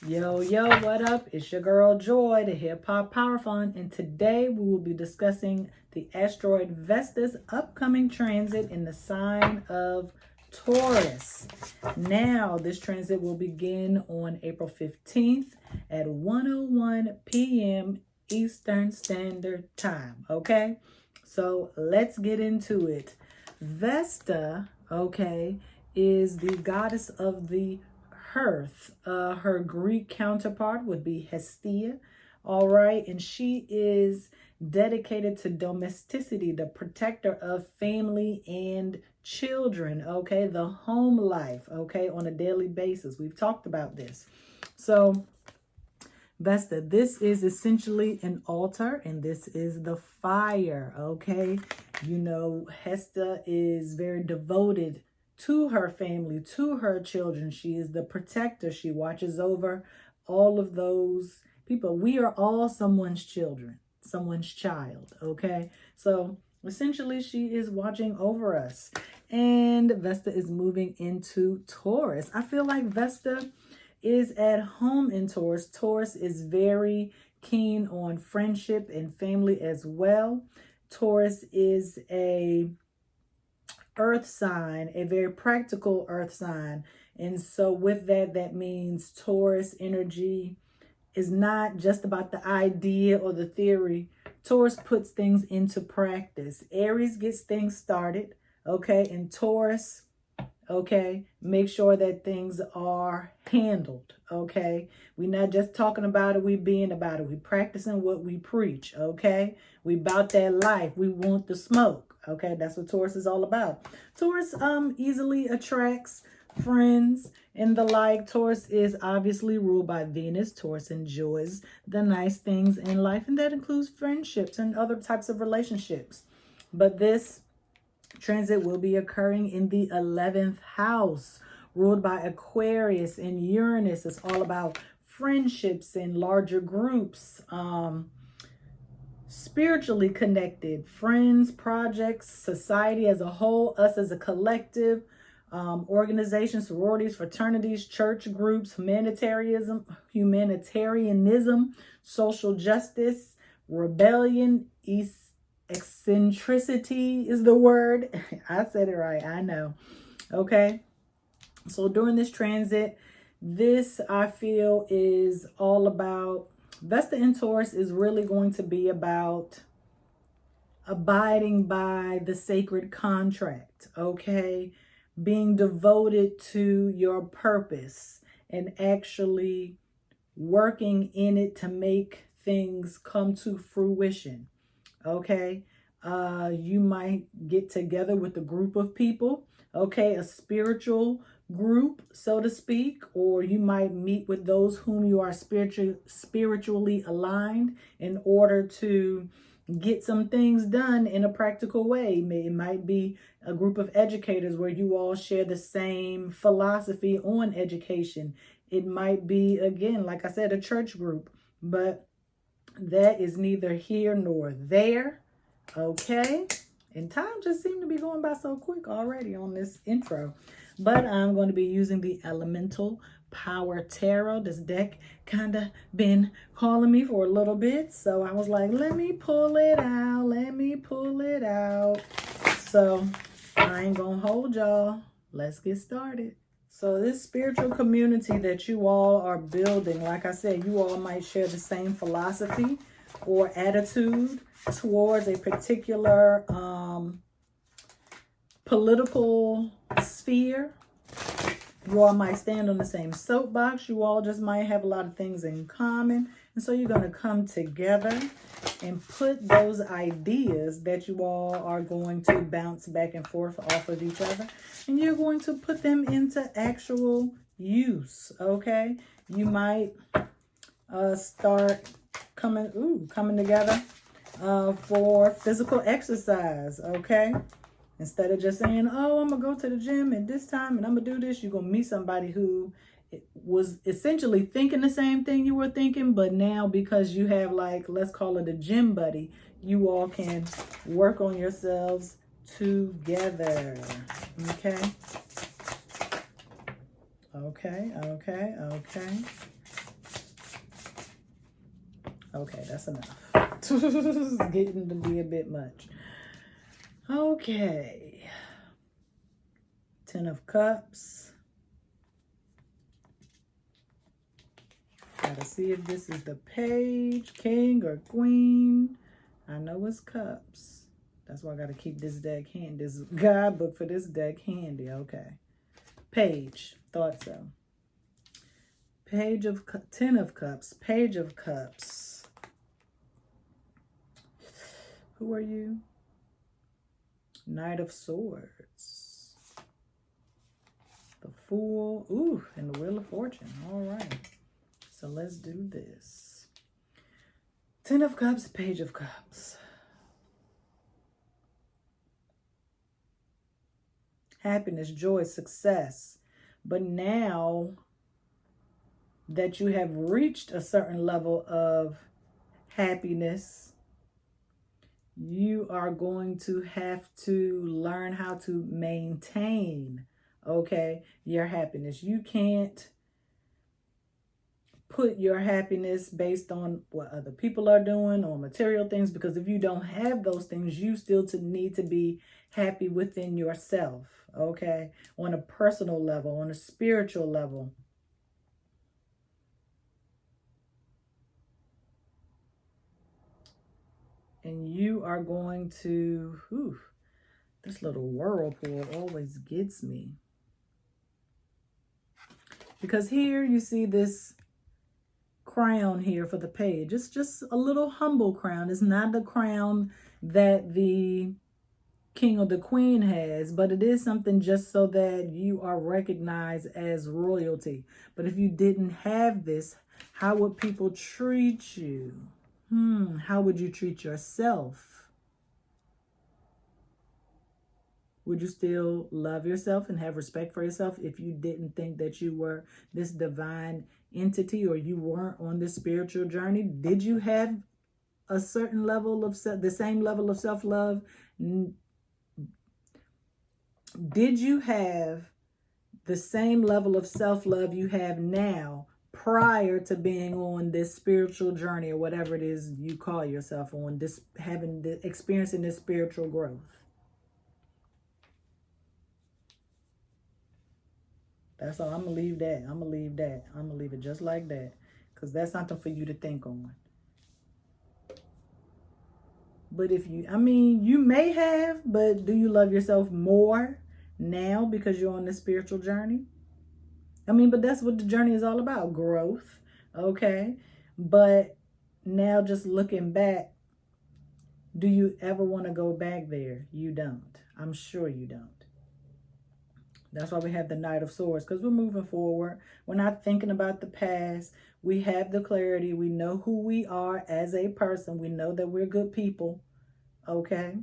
Yo, yo, what up? It's your girl Joy, the Hip Hop Power Fund, and today we will be discussing the asteroid Vesta's upcoming transit in the sign of Taurus. Now, this transit will begin on April 15th at 1:01 p.m. Eastern Standard Time, okay? So let's get into it. Vesta, okay, is the goddess of the hearth. Her Greek counterpart would be Hestia, all right, and she is dedicated to domesticity, the protector of family and children, okay, the home life, okay, on a daily basis. We've talked about this. So Vesta, this is essentially an altar, and this is the fire, okay? You know, Hesta is very devoted to her family, to her children. She is the protector. She watches over all of those people. We are all someone's children, someone's child, okay? So essentially, she is watching over us. And Vesta is moving into Taurus. I feel like Vesta is at home in Taurus. Taurus is very keen on friendship and family as well. Taurus is a earth sign, a very practical earth sign. And so with that, that means Taurus energy is not just about the idea or the theory. Taurus puts things into practice. Aries gets things started, okay? And Taurus, okay, make sure that things are handled, okay? We're not just talking about it, we being about it. We practicing what we preach, okay? We about that life. We want the smoke, okay? That's what Taurus is all about. Taurus easily attracts friends and the like. Taurus is obviously ruled by Venus. Taurus enjoys the nice things in life, and that includes friendships and other types of relationships. But this transit will be occurring in the 11th house, ruled by Aquarius and Uranus. It's all about friendships and larger groups, spiritually connected, friends, projects, society as a whole, us as a collective, organizations, sororities, fraternities, church groups, humanitarianism, social justice, rebellion, eccentricity is the word. I said it right, I know. Okay, so during this transit, this I feel is all about, Vesta in Taurus is really going to be about abiding by the sacred contract, okay? Being devoted to your purpose and actually working in it to make things come to fruition. Okay, you might get together with a group of people, okay, a spiritual group, so to speak, or you might meet with those whom you are spiritually aligned in order to get some things done in a practical way. It might be a group of educators where you all share the same philosophy on education. It might be, again, like I said, a church group, but that is neither here nor there, okay? And time just seemed to be going by so quick already on this intro. But I'm going to be using the Elemental Power Tarot. This deck kind of been calling me for a little bit. So I was like, let me pull it out. Let me pull it out. So I ain't going to hold y'all. Let's get started. So this spiritual community that you all are building, like I said, you all might share the same philosophy or attitude towards a particular political sphere. You all might stand on the same soapbox. You all just might have a lot of things in common. And so you're going to come together and put those ideas that you all are going to bounce back and forth off of each other, and you're going to put them into actual use, okay? You might start coming together for physical exercise, okay? Instead of just saying, oh, I'm going to go to the gym at this time and I'm going to do this, you're going to meet somebody who was essentially thinking the same thing you were thinking, but now because you have, like, let's call it a gym buddy, you all can work on yourselves together, okay? Okay. Okay, that's enough. It's getting to be a bit much. Okay. 10 of Cups. Gotta see if this is the Page, King, or Queen. I know it's Cups. That's why I gotta keep this deck handy. This guidebook for this deck handy. Okay. Page. Thought so. Page of 10 of Cups. Page of Cups. Who are you? Knight of Swords. The Fool. Ooh, and the Wheel of Fortune. All right. So let's do this. 10 of Cups, Page of Cups. Happiness, joy, success. But now that you have reached a certain level of happiness, you are going to have to learn how to maintain, okay, your happiness. You can't put your happiness based on what other people are doing or material things, because if you don't have those things, you still need to be happy within yourself, okay, on a personal level, on a spiritual level. And you are going to, this little whirlpool always gets me. Because here you see this crown here for the Page. It's just a little humble crown. It's not the crown that the King or the Queen has, but it is something just so that you are recognized as royalty. But if you didn't have this, how would people treat you? How would you treat yourself? Would you still love yourself and have respect for yourself if you didn't think that you were this divine entity, or you weren't on this spiritual journey? Did you have a certain level of the same level of self-love? Did you have the same level of self-love you have now prior to being on this spiritual journey, or whatever it is you call yourself on, this experiencing this spiritual growth? That's all. I'm going to leave that. I'm going to leave that. I'm going to leave it just like that, because that's something for you to think on. But if you, you may have, but do you love yourself more now because you're on this spiritual journey? But that's what the journey is all about, growth, okay? But now just looking back, do you ever want to go back there? You don't. I'm sure you don't. That's why we have the Knight of Swords, because we're moving forward. We're not thinking about the past. We have the clarity. We know who we are as a person. We know that we're good people, okay?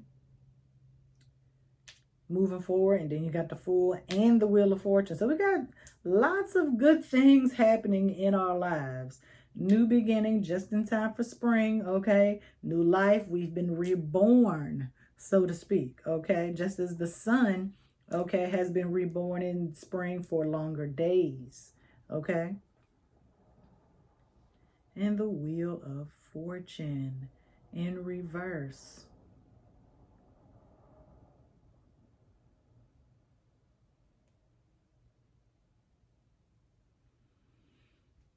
Moving forward, and then you got the Fool and the Wheel of Fortune. So we got lots of good things happening in our lives. New beginning, just in time for spring, okay? New life, we've been reborn, so to speak, okay? Just as the sun, okay, has been reborn in spring for longer days, okay? And the Wheel of Fortune in reverse.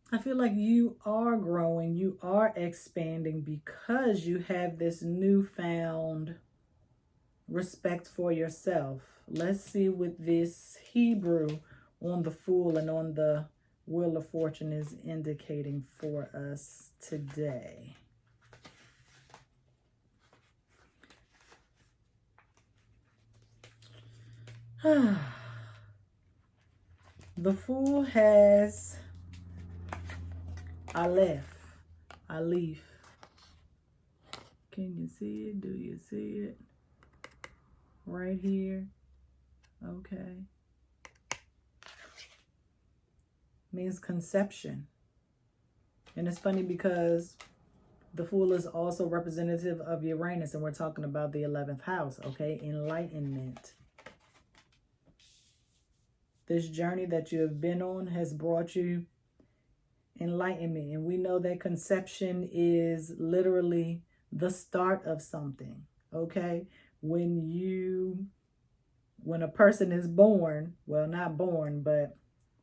I feel like you are growing, you are expanding, because you have this newfound respect for yourself. Let's see what this Hebrew on the Fool and on the Wheel of Fortune is indicating for us today. The Fool has Aleph. Can you see it? Do you see it? Right here. Okay. Means conception. And it's funny because the Fool is also representative of Uranus, and we're talking about the 11th house, okay? Enlightenment. This journey that you have been on has brought you enlightenment. And we know that conception is literally the start of something. Okay? When a person is born, well, not born, but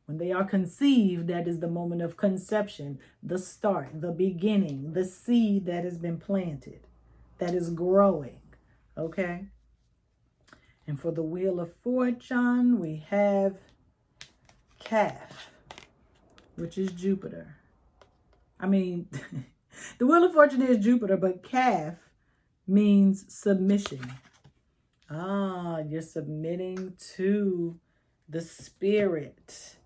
when they are conceived, that is the moment of conception, the start, the beginning, the seed that has been planted, that is growing. Okay? And for the Wheel of Fortune, we have Calf, which is Jupiter. I mean, the Wheel of Fortune is Jupiter, but Calf means submission. You're submitting to the spirit.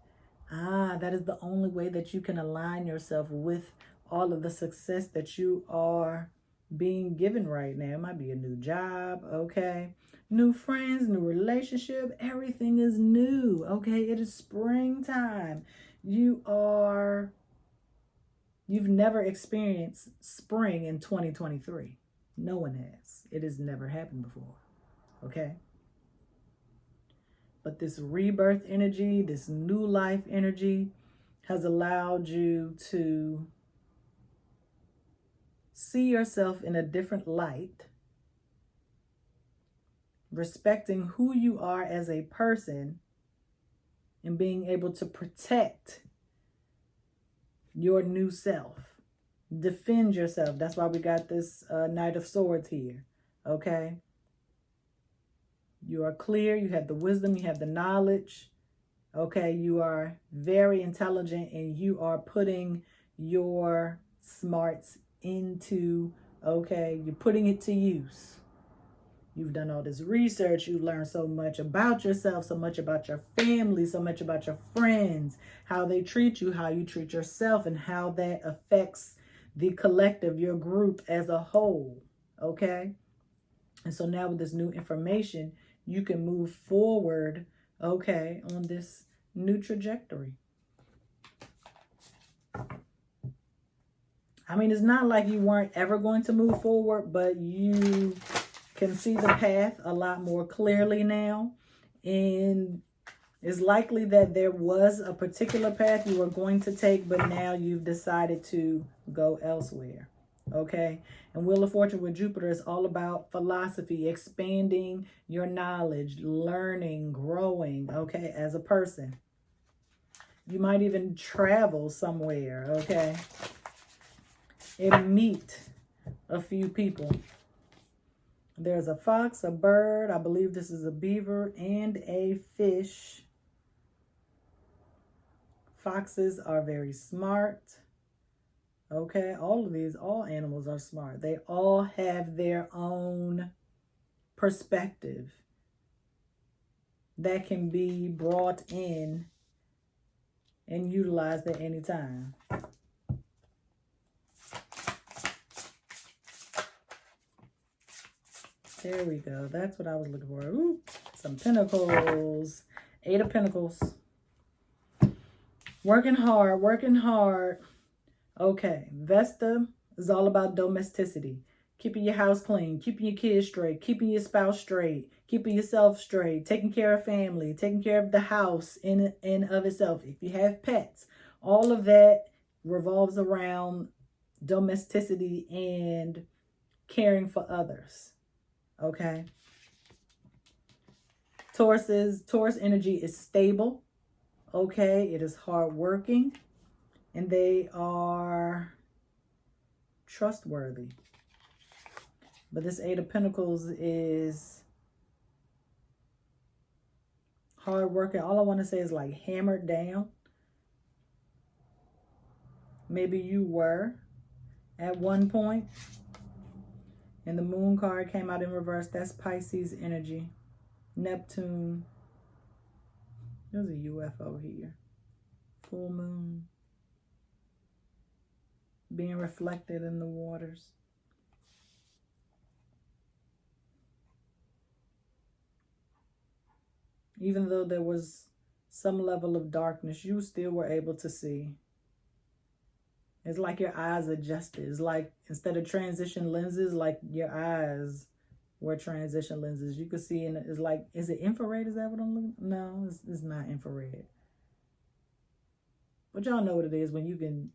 That is the only way that you can align yourself with all of the success that you are being given right now. It might be a new job, okay? New friends, new relationship, everything is new, okay? It is springtime. You've never experienced spring in 2023. No one has. It has never happened before, okay? But this rebirth energy, this new life energy has allowed you to see yourself in a different light, respecting who you are as a person and being able to protect your new self. Defend yourself. That's why we got this Knight of Swords here, okay? You are clear, you have the wisdom, you have the knowledge, okay? You are very intelligent and you are putting your smarts into, okay? You're putting it to use. You've done all this research, you learned so much about yourself, so much about your family, so much about your friends, how they treat you, how you treat yourself, and how that affects the collective, your group as a whole, okay? And so now with this new information, you can move forward, okay, on this new trajectory. I mean, it's not like you weren't ever going to move forward, but you can see the path a lot more clearly now. And it's likely that there was a particular path you were going to take, but now you've decided to go elsewhere. Okay? And Wheel of Fortune with Jupiter is all about philosophy, expanding your knowledge, learning, growing, okay, as a person. You might even travel somewhere, okay? And meet a few people. There's a fox, a bird, I believe this is a beaver, and a fish. Foxes are very smart. Okay, all animals are smart. They all have their own perspective that can be brought in and utilized at any time. There we go. That's what I was looking for. Ooh, some pentacles. 8 of Pentacles. Working hard, working hard. Okay, Vesta is all about domesticity. Keeping your house clean, keeping your kids straight, keeping your spouse straight, keeping yourself straight, taking care of family, taking care of the house in of itself. If you have pets, all of that revolves around domesticity and caring for others. Okay. Taurus energy is stable. Okay, it is hardworking. And they are trustworthy. But this 8 of Pentacles is hard working. All I want to say is like hammered down. Maybe you were at one point. And the Moon card came out in reverse. That's Pisces energy. Neptune. There's a UFO here. Full moon. Being reflected in the waters. Even though there was some level of darkness, you still were able to see. It's like your eyes adjusted. It's like instead of transition lenses, like your eyes were transition lenses. You could see, and it's like, is it infrared? Is that what I'm looking? No, it's not infrared. But y'all know what it is when you can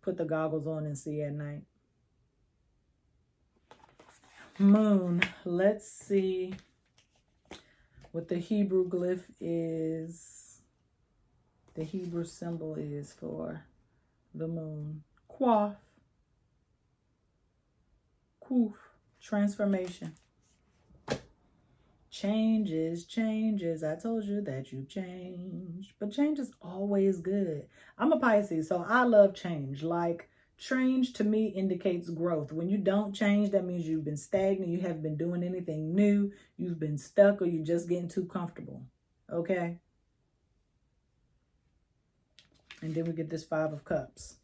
put the goggles on and see at night. Moon. Let's see what the Hebrew glyph is. The Hebrew symbol is for the moon. Quaff. Kuf. Transformation. Changes, changes. I told you that you change. But change is always good. I'm a Pisces, so I love change. Like, change to me indicates growth. When you don't change, that means you've been stagnant. You haven't been doing anything new. You've been stuck, or you're just getting too comfortable. Okay? And then we get this 5 of Cups.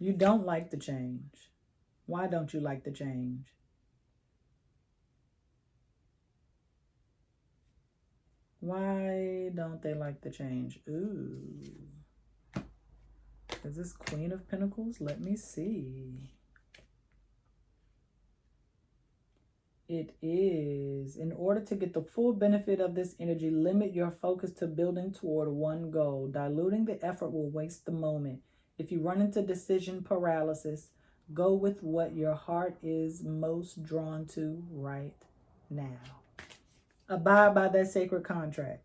You don't like the change. Why don't you like the change? Why don't they like the change? Ooh. Is this Queen of Pentacles? Let me see. It is. In order to get the full benefit of this energy, limit your focus to building toward one goal. Diluting the effort will waste the moment. If you run into decision paralysis, go with what your heart is most drawn to right now. Abide by that sacred contract.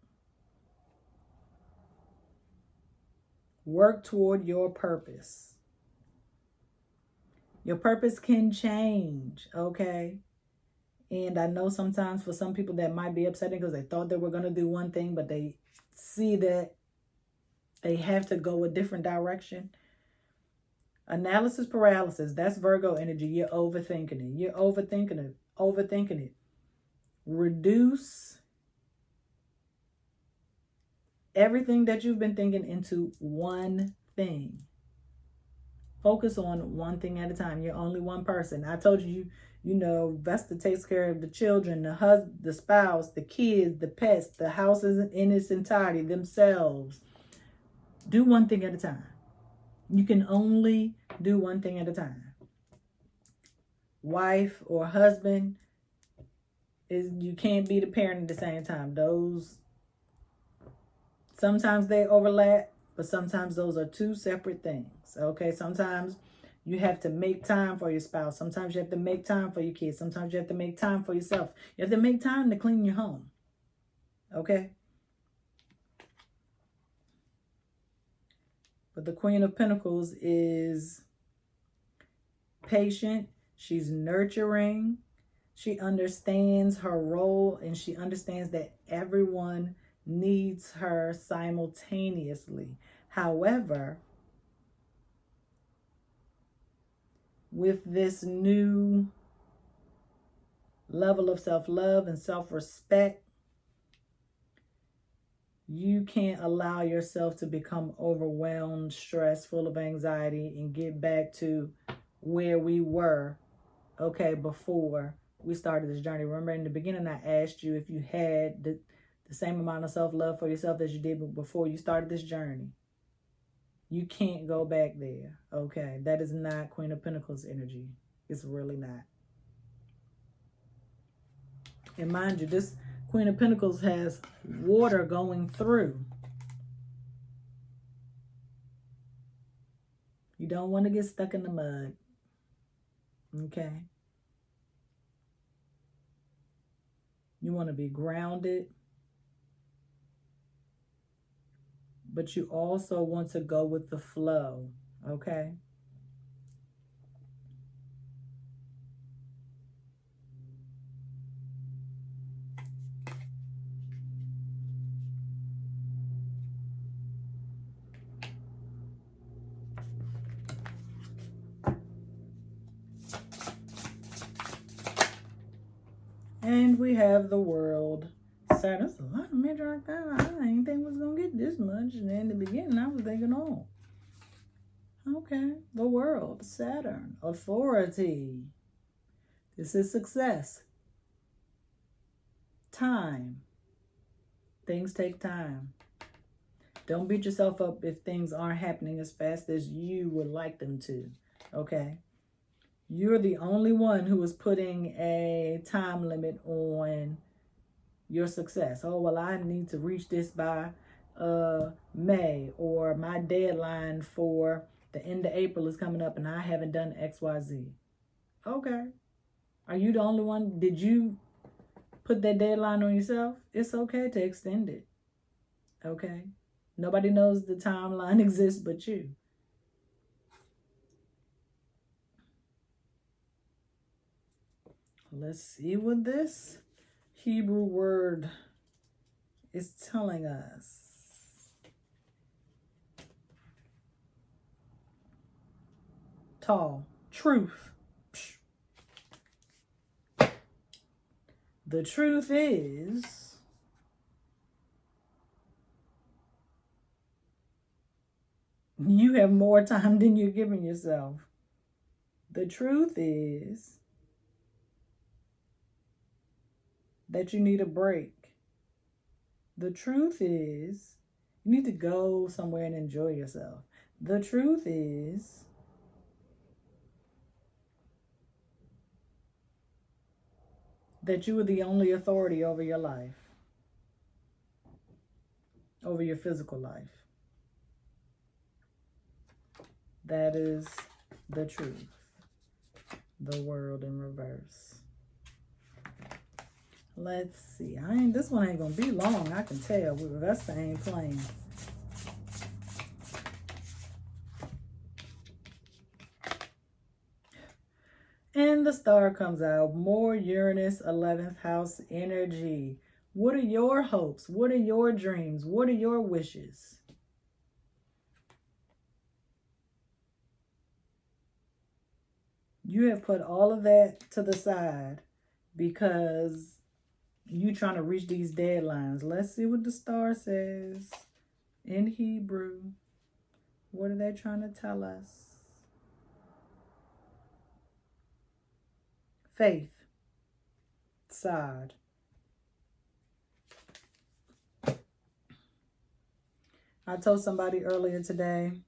Work toward your purpose. Your purpose can change, okay? And I know sometimes for some people that might be upsetting because they thought they were going to do one thing, but they see that they have to go a different direction. Analysis paralysis, that's Virgo energy. You're overthinking it. You're overthinking it. Overthinking it. Reduce everything that you've been thinking into one thing. Focus on one thing at a time. You're only one person. I told you, you know, Vesta takes care of the children, the husband, the spouse, the kids, the pets, the house in its entirety, themselves. Do one thing at a time. You can only do one thing at a time. Wife or husband, you can't be the parent at the same time. Those, sometimes they overlap, but sometimes those are two separate things. Okay, sometimes you have to make time for your spouse. Sometimes you have to make time for your kids. Sometimes you have to make time for yourself. You have to make time to clean your home. Okay? But the Queen of Pentacles is patient. She's nurturing. She understands her role, and she understands that everyone needs her simultaneously. However, with this new level of self-love and self-respect, you can't allow yourself to become overwhelmed, stressed, full of anxiety, and get back to where we were, okay, before we started this journey. Remember in the beginning, I asked you if you had the same amount of self-love for yourself as you did before you started this journey. You can't go back there, okay? That is not Queen of Pentacles energy. It's really not. And mind you, this Queen of Pentacles has water going through. You don't want to get stuck in the mud, okay? You want to be grounded. But you also want to go with the flow, okay? And we have the World. Saturn. That's a lot of major arcana. I didn't think was going to get this much. And in the beginning, I was thinking, oh, okay. The World. Saturn. Authority. This is success. Time. Things take time. Don't beat yourself up if things aren't happening as fast as you would like them to. Okay? You're the only one who is putting a time limit on your success. Oh, well, I need to reach this by May, or my deadline for the end of April is coming up and I haven't done XYZ. Okay. Are you the only one? Did you put that deadline on yourself? It's okay to extend it. Okay. Nobody knows the timeline exists but you. Let's see what this Hebrew word is telling us. Tall. Truth. The truth is, you have more time than you're giving yourself. The truth is that you need a break. The truth is you need to go somewhere and enjoy yourself. The truth is that you are the only authority over your life, over your physical life. That is the truth. The world in reverse. Let's see. This one ain't gonna be long. I can tell. Vesta ain't playing. And the star comes out. More Uranus 11th house energy. What are your hopes? What are your dreams? What are your wishes? You have put all of that to the side because you trying to reach these deadlines. Let's see what the star says in Hebrew. What are they trying to tell us? Faith. Side. I told somebody earlier today,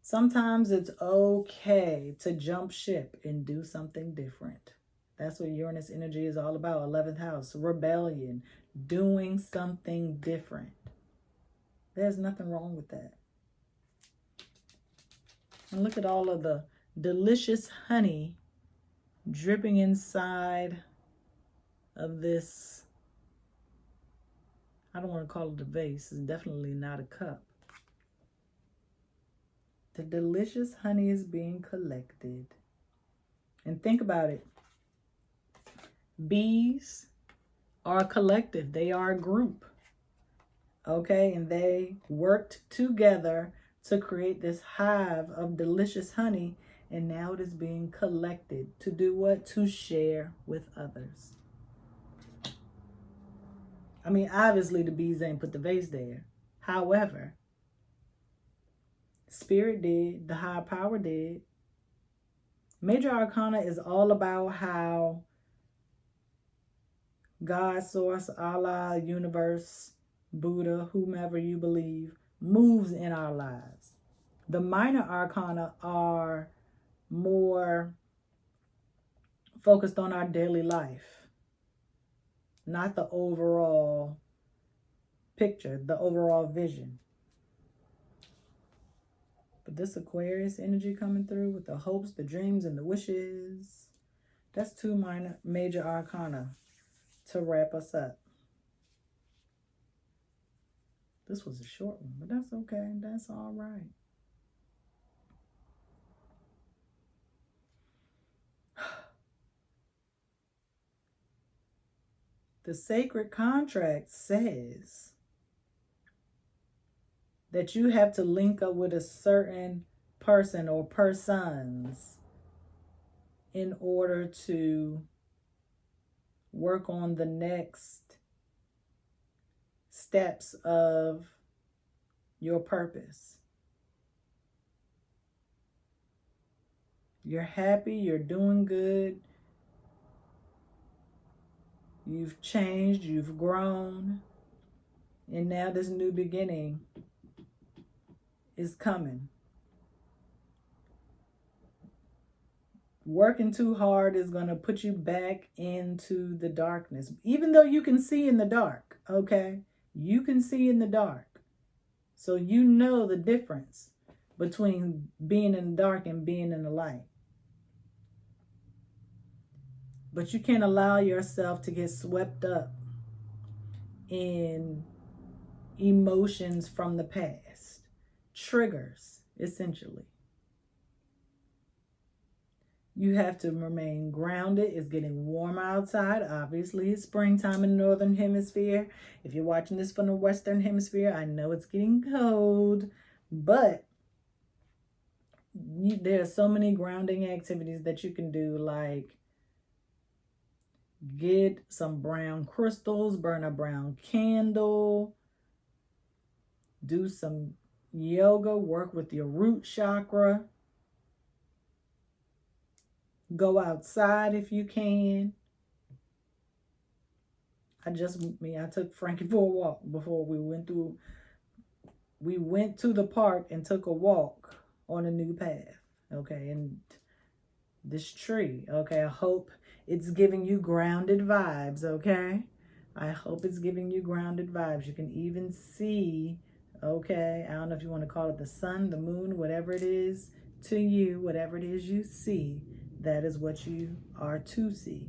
sometimes it's okay to jump ship and do something different. That's what Uranus energy is all about. 11th house, rebellion, doing something different. There's nothing wrong with that. And look at all of the delicious honey dripping inside of this. I don't want to call it a vase. It's definitely not a cup. The delicious honey is being collected. And think about it. Bees are a collective. They are a group. Okay? And they worked together to create this hive of delicious honey. And now it is being collected. To do what? To share with others. I mean, obviously the bees ain't put the vase there. However, Spirit did. The higher power did. Major Arcana is all about how God, Source, Allah, Universe, Buddha, whomever you believe, moves in our lives. The minor arcana are more focused on our daily life, not the overall picture, the overall vision. But this Aquarius energy coming through with the hopes, the dreams, and the wishes, that's two major arcana to wrap us up. This was a short one, but that's okay. That's all right. The sacred contract says that you have to link up with a certain person or persons in order to work on the next steps of your purpose. You're happy, you're doing good, you've changed, you've grown, and now this new beginning is coming. Working too hard is going to put you back into the darkness, even though you can see in the dark, okay? You can see in the dark. So you know the difference between being in the dark and being in the light. But you can't allow yourself to get swept up in emotions from the past. Triggers, essentially. You have to remain grounded. It's getting warmer outside. Obviously, it's springtime in the northern hemisphere. If you're watching this from the western hemisphere, I know it's getting cold, but there are so many grounding activities that you can do, like get some brown crystals, burn a brown candle, do some yoga, work with your root chakra. Go outside if you can. I took Frankie for a walk before we went to the park and took a walk on a new path. Okay, and this tree, okay, I hope it's giving you grounded vibes, okay? I hope it's giving you grounded vibes. You can even see, okay, I don't know if you want to call it the sun, the moon, whatever it is to you, whatever it is you see, that is what you are to see.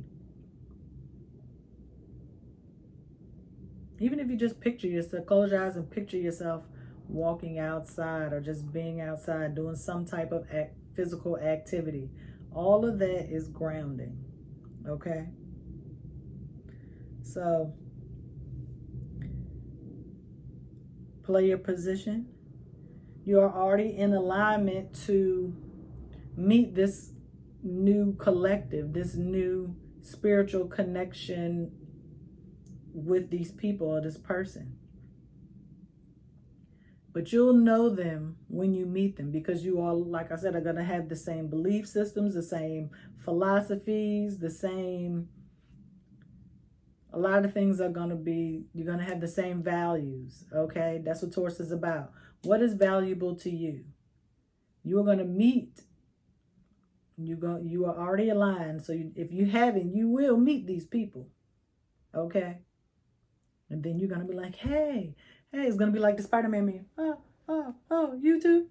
Even if you just picture yourself, close your eyes and picture yourself walking outside or just being outside, doing some type of physical activity. All of that is grounding, okay? So, play your position. You are already in alignment to meet this new collective, this new spiritual connection with these people or this person. But you'll know them when you meet them, because you all, like I said, are going to have the same belief systems, the same philosophies, a lot of things are going to be, you're going to have the same values, okay? That's what Taurus is about. What is valuable to you? You are going to meet. You are already aligned. So if you haven't, you will meet these people, okay? And then you're going to be like, hey, it's going to be like the Spider-Man meme. Oh, you too,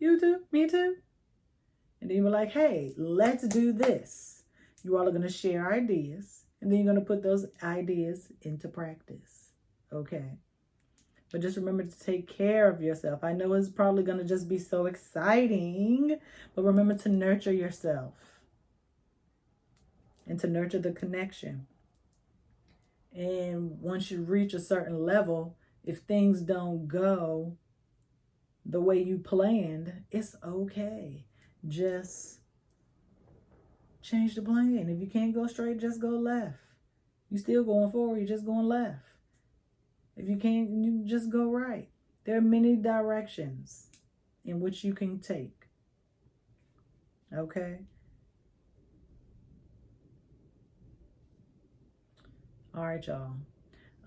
me too. And then you're like, hey, let's do this. You all are going to share ideas. And then you're going to put those ideas into practice, okay? But just remember to take care of yourself. I know it's probably going to just be so exciting, but remember to nurture yourself and to nurture the connection. And once you reach a certain level, if things don't go the way you planned, it's okay. Just change the plan. If you can't go straight, just go left. You still going forward, you're just going left. If you can't, you just go right. There are many directions in which you can take. Okay? All right, y'all.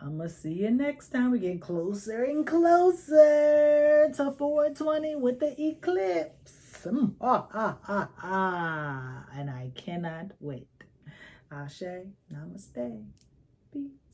I'm going to see you next time. We get closer and closer to 420 with the eclipse. And I cannot wait. Ashe, namaste. Peace.